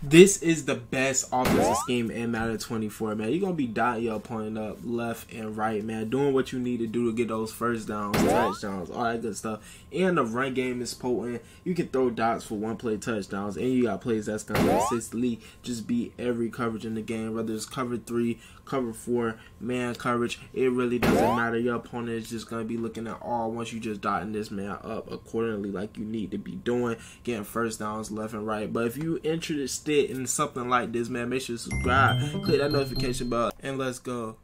This is the best offensive scheme in Madden 24, man. You're going to be dotting your opponent up left and right, man. Doing what you need to do to get those first downs, touchdowns, all that good stuff. And the run game is potent. You can throw dots for one-play touchdowns. And you got plays that's going to consistently just beat every coverage in the game. Whether it's cover 3, cover 4, man coverage. It really doesn't matter. Your opponent is just going to be looking at all once you just dotting this man up accordingly like you need to be doing. Getting first downs left and right. But if you interested in something like this, man, make sure to subscribe, click that notification bell, and let's go.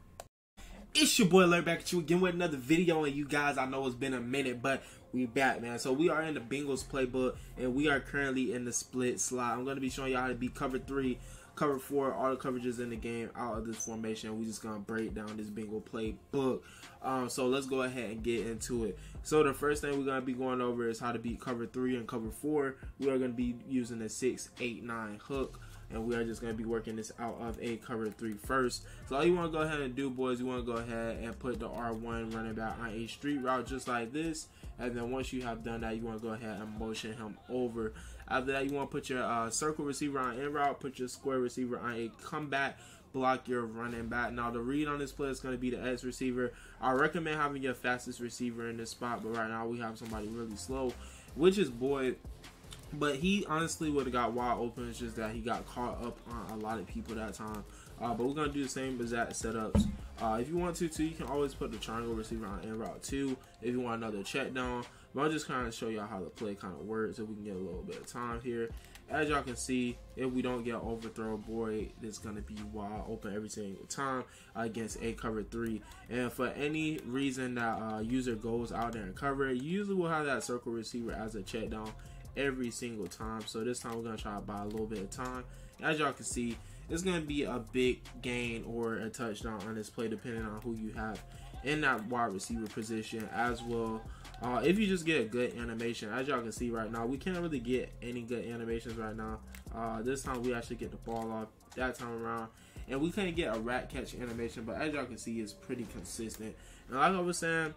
It's your boy Larry back at you again with another video, and you guys, I know it's been a minute, but we back, man. So we are in the Bengals playbook, and we are currently in the split slot. I'm going to be showing y'all how to beat cover 3, cover 4, all the coverages in the game out of this formation. We just going to break down this Bengal playbook. So let's go ahead and get into it. So the first thing we're going to be going over is how to beat cover 3 and cover 4. We are going to be using a 6, 8, 9 hook. And we are just going to be working this out of a cover 3 first. So all you want to go ahead and do, boys, you want to go ahead and put the R1 running back on a street route just like this. And then once you have done that, you want to go ahead and motion him over. After that, you want to put your circle receiver on in route, put your square receiver on a comeback, block your running back. Now, the read on this play is going to be the X receiver. I recommend having your fastest receiver in this spot, but right now we have somebody really slow, which is Boyd. But he honestly would have got wide open. It's just that he got caught up on a lot of people that time. But we're going to do the same exact setups. If you want to, too, you can always put the triangle receiver on in route, too, if you want another check down. But I'll just kind of show y'all how the play kind of works so we can get a little bit of time here. As y'all can see, if we don't get overthrow, Boyd is going to be wide open every single time against a cover 3. And for any reason that user goes out there and cover it, you usually will have that circle receiver as a check down every single time. So this time we're going to try to buy a little bit of time. As y'all can see, it's going to be a big gain or a touchdown on this play depending on who you have in that wide receiver position as well. If you just get a good animation, as y'all can see right now, we can't really get any good animations right now. This time we actually get the ball off that time around, and we couldn't get a rat catch animation, but as y'all can see, it's pretty consistent. And like I was saying,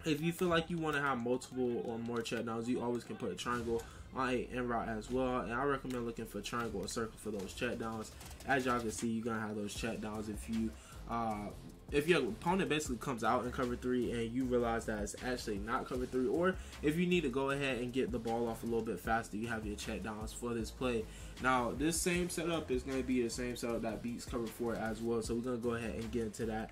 if you feel like you want to have multiple or more check downs, you always can put a triangle on a in route as well. And I recommend looking for triangle or circle for those check downs. As y'all can see, you're gonna have those check downs if your opponent basically comes out in cover 3 and you realize that it's actually not cover 3, or if you need to go ahead and get the ball off a little bit faster, you have your check downs for this play. Now, this same setup is going to be the same setup that beats cover 4 as well, so we're going to go ahead and get into that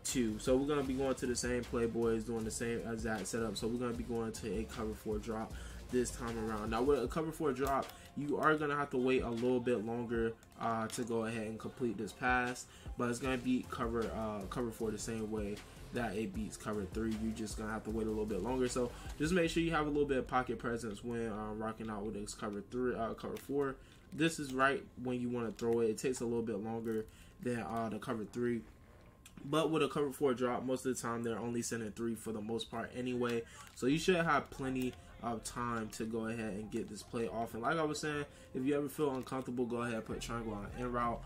too. So we're going to be going to the same play, boys, doing the same exact setup. So we're going to be going to a cover 4 drop this time around. Now, with a cover 4 drop, you are going to have to wait a little bit longer to go ahead and complete this pass, but it's going to beat cover 4 the same way that it beats cover 3. You're just going to have to wait a little bit longer. So just make sure you have a little bit of pocket presence when rocking out with this cover 4. This is right when you want to throw it. It takes a little bit longer than the cover 3. But with a cover 4 drop, most of the time they're only sending 3 for the most part anyway. So you should have plenty of time to go ahead and get this play off. And like I was saying, if you ever feel uncomfortable, go ahead and put triangle on in route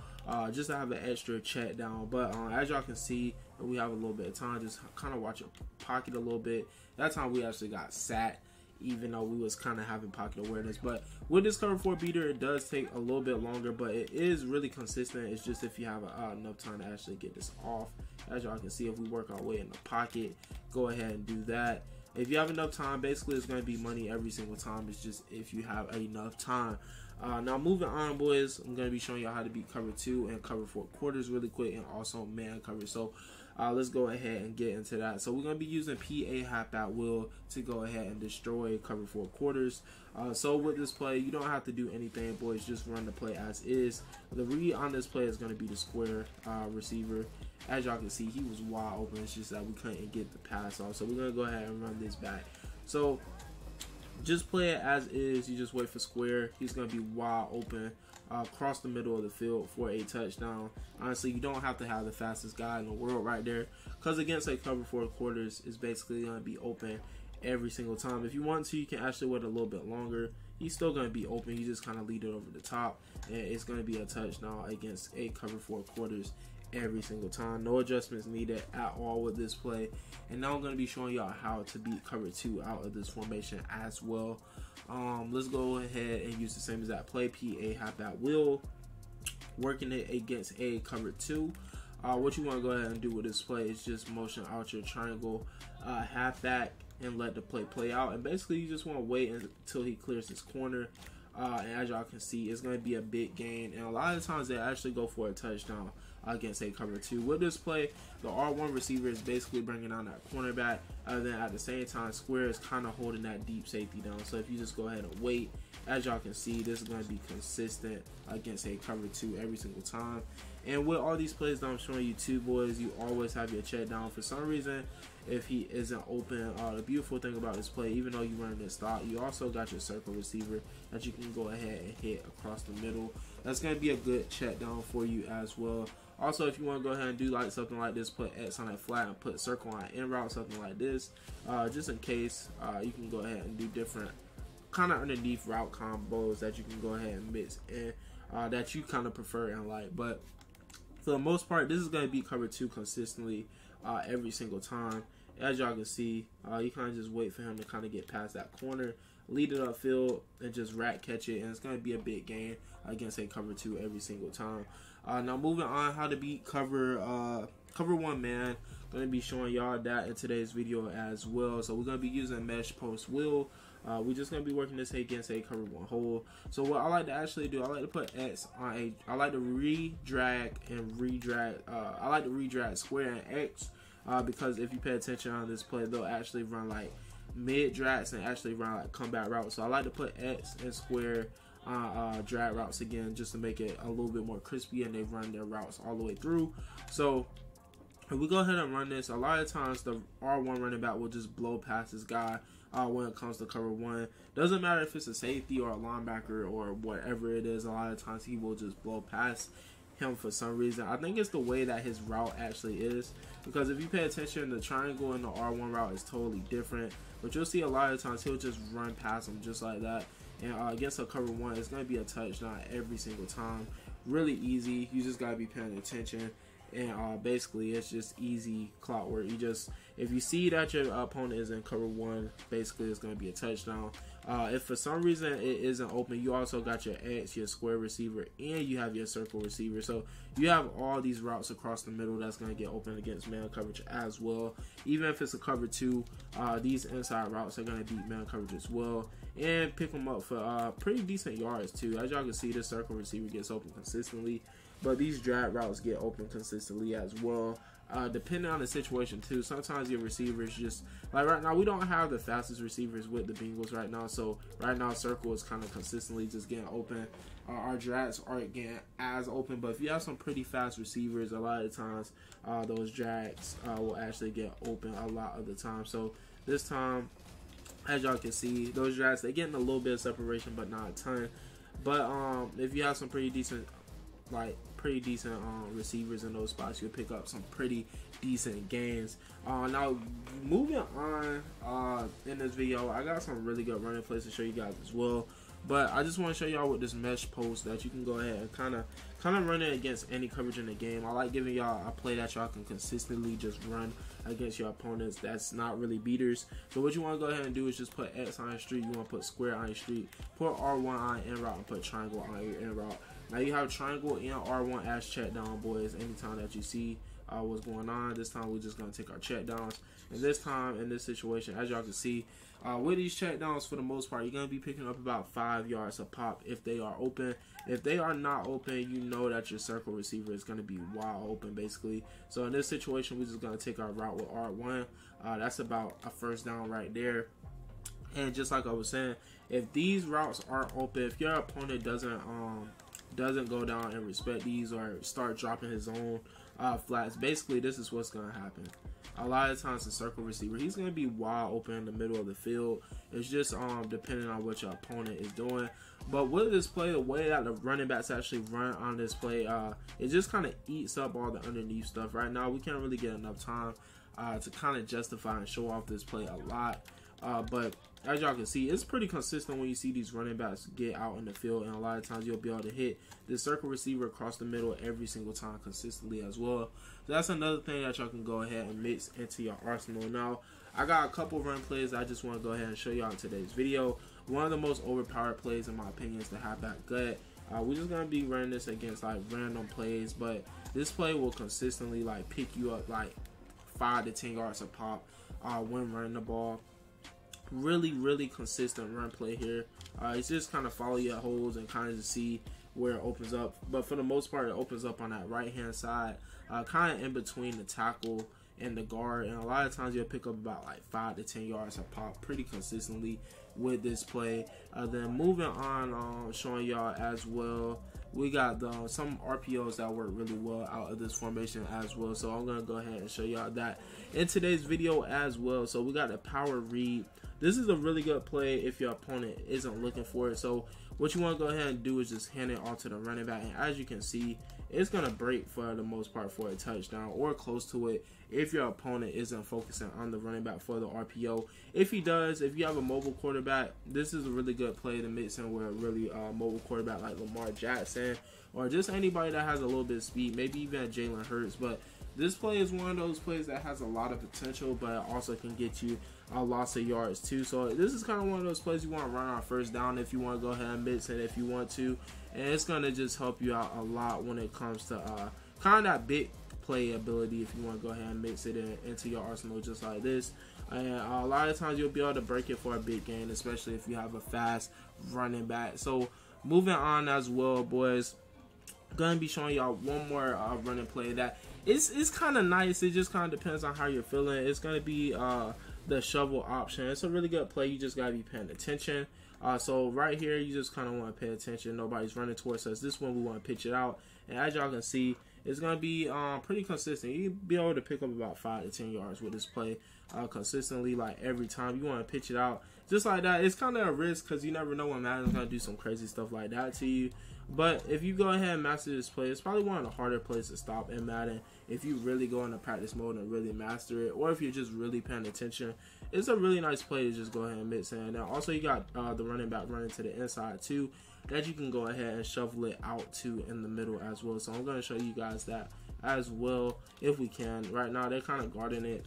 just to have an extra check down. But as y'all can see, we have a little bit of time. Just kind of watch your pocket a little bit. That time we actually got sat, even though we was kind of having pocket awareness. But with this cover 4 beater, it does take a little bit longer, but it is really consistent. It's just if you have enough time to actually get this off. As y'all can see, if we work our way in the pocket, go ahead and do that. If you have enough time, basically it's going to be money every single time. It's just if you have enough time. Now moving on, boys, I'm going to be showing y'all how to beat cover 2 and cover 4 quarters really quick, and also man cover. So let's go ahead and get into that. So we're going to be using PA half at will to go ahead and destroy cover 4 quarters. So with this play, you don't have to do anything, boys. Just run the play as is. The read on this play is going to be the square receiver. As y'all can see, he was wide open. It's just that we couldn't get the pass off. So we're going to go ahead and run this back. So just play it as is. You just wait for square. He's going to be wide open across the middle of the field for a touchdown. Honestly, you don't have to have the fastest guy in the world right there, because against a cover 4 quarters, is basically going to be open every single time. If you want to, you can actually wait a little bit longer. He's still going to be open. You just kind of lead it over the top, and it's going to be a touchdown against a cover 4 quarters every single time. No adjustments needed at all with this play. And now I'm going to be showing y'all how to beat cover 2 out of this formation as well. Let's go ahead and use the same exact play. PA halfback wheel, working it against a cover 2. What you want to go ahead and do with this play is just motion out your triangle halfback and let the play out. And basically you just want to wait until he clears his corner. And as y'all can see, it's going to be a big gain, and a lot of times they actually go for a touchdown against a cover 2. With this play, the R1 receiver is basically bringing down that cornerback, and then at the same time, square is kind of holding that deep safety down. So if you just go ahead and wait, as y'all can see, this is going to be consistent against a cover 2 every single time. And with all these plays that I'm showing you too, boys, you always have your check down. For some reason, if he isn't open, the beautiful thing about this play, even though you run this stop, you also got your circle receiver that you can go ahead and hit across the middle. That's going to be a good check down for you as well. Also, if you want to go ahead and do like something like this, put X on that flat and put circle on in route, something like this, just in case. You can go ahead and do different kind of underneath route combos that you can go ahead and mix in that you kind of prefer and like. But for the most part, this is going to be cover 2 consistently every single time. As y'all can see, you kind of just wait for him to kind of get past that corner, lead it upfield, and just rat catch it, and it's going to be a big gain against a cover 2 every single time. Now moving on, how to beat cover 1 man. Going to be showing y'all that in today's video as well. So we're going to be using mesh post wheel. We're just going to be working this against a cover 1 hole. So what I like to actually do, I like to put X on a, I like to re-drag and re-drag, I like to re-drag square and X, because if you pay attention on this play, they'll actually run like mid drags and actually run like combat routes. So I like to put X and square drag routes again, just to make it a little bit more crispy, and they run their routes all the way through. So if we go ahead and run this, a lot of times the R1 running back will just blow past this guy when it comes to cover 1. Doesn't matter if it's a safety or a linebacker or whatever it is, a lot of times he will just blow past him for some reason. I think it's the way that his route actually is, because if you pay attention, the triangle and the R1 route is totally different, but you'll see a lot of times he'll just run past him just like that. And against a cover 1, it's going to be a touchdown every single time. Really easy. You just got to be paying attention. And basically it's just easy clockwork. You just, if you see that your opponent is in cover 1, basically it's going to be a touchdown. If for some reason it isn't open, you also got your X, your square receiver, and you have your circle receiver. So you have all these routes across the middle that's going to get open against man coverage as well. Even if it's a cover 2, these inside routes are going to beat man coverage as well, and pick them up for pretty decent yards too. As y'all can see, this circle receiver gets open consistently, but these drag routes get open consistently as well. Depending on the situation too, sometimes your receivers just, like right now we don't have the fastest receivers with the Bengals right now, so right now circle is kind of consistently just getting open. Our drags aren't getting as open, but if you have some pretty fast receivers, a lot of the times those drags will actually get open a lot of the time. So this time, as y'all can see, those drags, they're getting a little bit of separation but not a ton. But if you have some pretty decent receivers in those spots, you'll pick up some pretty decent gains. Now moving on in this video, I got some really good running plays to show you guys as well, but I just want to show y'all with this mesh post that you can go ahead and kind of run it against any coverage in the game. I like giving y'all a play that y'all can consistently just run against your opponents that's not really beaters. So what you want to go ahead and do is just put X on your street, you want to put square on your street, put R1 on in route, and put triangle on your in route. Now you have triangle and R1 as check down, boys, anytime that you see what's going on. This time we're just going to take our check downs, and this time in this situation, as y'all can see, with these check downs, for the most part, you're going to be picking up about 5 yards a pop if they are open. If they are not open, you know that your circle receiver is going to be wide open basically. So in this situation, we're just going to take our route with R1. That's about a first down right there. And just like I was saying, if these routes aren't open, if your opponent doesn't go down and respect these or start dropping his own flats, basically this is what's going to happen. A lot of times the circle receiver, he's going to be wide open in the middle of the field. It's just depending on what your opponent is doing. But with this play, the way that the running backs actually run on this play, it just kind of eats up all the underneath stuff. Right now we can't really get enough time to kind of justify and show off this play a lot. But as y'all can see, it's pretty consistent when you see these running backs get out in the field, and a lot of times you'll be able to hit the circle receiver across the middle every single time consistently as well. So that's another thing that y'all can go ahead and mix into your arsenal. Now, I got a couple run plays I just want to go ahead and show y'all in today's video. One of the most overpowered plays in my opinion is the halfback gut. We're just gonna be running this against like random plays, but this play will consistently like pick you up like 5 to 10 yards a pop when running the ball. Really consistent run play here. It's just kind of follow your holes and kind of see where it opens up, but for the most part it opens up on that right hand side, kind of in between the tackle and the guard, and a lot of times you'll pick up about like 5 to 10 yards a pop pretty consistently with this play. Then moving on, showing y'all as well, we got some RPOs that work really well out of this formation as well, so I'm gonna go ahead and show y'all that in today's video as well. So we got a power read. This is a really good play if your opponent isn't looking for it. So what you want to go ahead and do is just hand it off to the running back, and as you can see, it's going to break for the most part for a touchdown or close to it if your opponent isn't focusing on the running back for the RPO. If he does, if you have a mobile quarterback, this is a really good play to mix in with a really mobile quarterback like Lamar Jackson, or just anybody that has a little bit of speed, maybe even Jalen Hurts. But this play is one of those plays that has a lot of potential, but also can get you a loss of yards too. So this is kind of one of those plays you want to run on first down if you want to go ahead and mix it if you want to, and it's going to just help you out a lot when it comes to kind of that big play ability if you want to go ahead and mix it into your arsenal just like this. And a lot of times you'll be able to break it for a big gain, especially if you have a fast running back. So moving on as well, boys, gonna be showing y'all one more running play that it's kind of nice. It just kind of depends on how you're feeling. It's gonna be the shovel option. It's a really good play. You just gotta be paying attention. So right here, you just kind of want to pay attention. Nobody's running towards us. This one we want to pitch it out, and as y'all can see, it's gonna be pretty consistent. You'll be able to pick up about 5 to 10 yards with this play consistently, like every time. You want to pitch it out just like that. It's kind of a risk because you never know when Madden's gonna do some crazy stuff like that to you. But if you go ahead and master this play, it's probably one of the harder plays to stop in Madden. If you really go into practice mode and really master it, or if you're just really paying attention, it's a really nice play to just go ahead and mix in. Now also you got the running back running to the inside too, that you can go ahead and shovel it out to in the middle as well. So I'm going to show you guys that as well if we can. Right now they're kind of guarding it,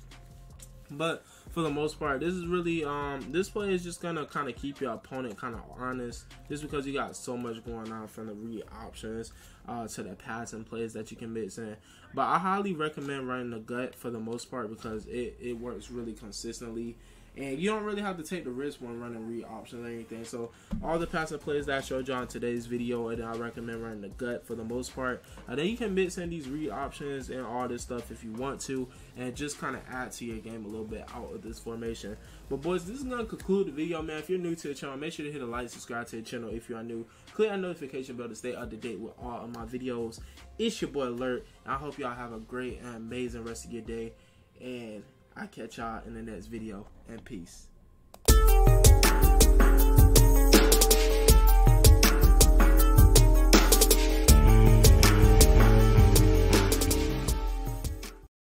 but for the most part, this is really this play is just gonna kind of keep your opponent kind of honest, just because you got so much going on from the read options to the passing plays that you can mix in. But I highly recommend running the gut for the most part because it works really consistently, and you don't really have to take the risk when running read options or anything. So all the passing plays that I showed y'all in today's video, and I recommend running the gut for the most part. Then you can mix in these read options and all this stuff if you want to, and just kind of add to your game a little bit out of this formation. But boys, this is going to conclude the video, man. If you're new to the channel, make sure to hit a like, subscribe to the channel if you are new. Click that notification bell to stay up to date with all of my videos. It's your boy Alert. I hope y'all have a great and amazing rest of your day, and I'll catch y'all in the next video, and peace.